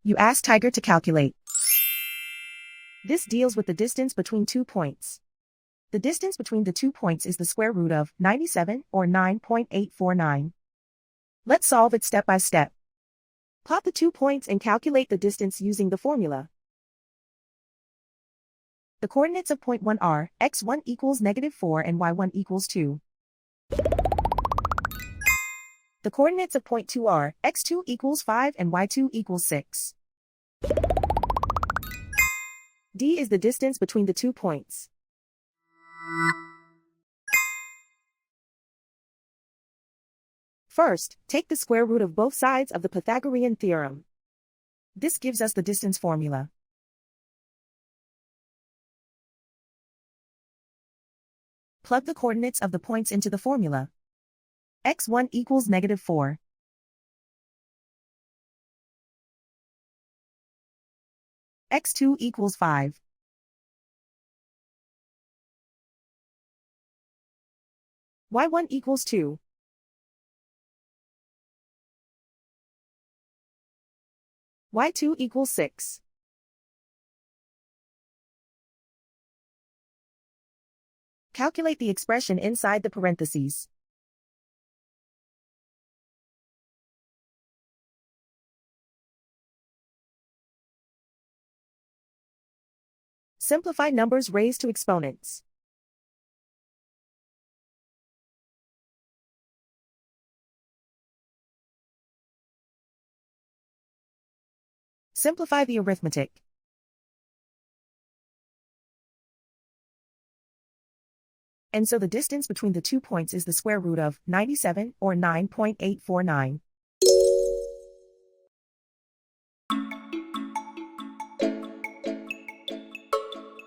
You ask Tiger to calculate. This deals with the distance between 2 points. The distance between the 2 points is the square root of 97, or 9.849. Let's solve it step by step. Plot the 2 points and calculate the distance using the formula. The coordinates of point 1 are x1 equals -4 and y1 equals 2. The coordinates of point 2 are x2 equals 5 and y2 equals 6. D is the distance between the 2 points. First, take the square root of both sides of the Pythagorean theorem. This gives us the distance formula. Plug the coordinates of the points into the formula. x1 equals -4. x2 equals 5. y1 equals 2. y2 equals 6. Calculate the expression inside the parentheses. Simplify numbers raised to exponents. Simplify the arithmetic. And so the distance between the 2 points is the square root of 97, or 9.849.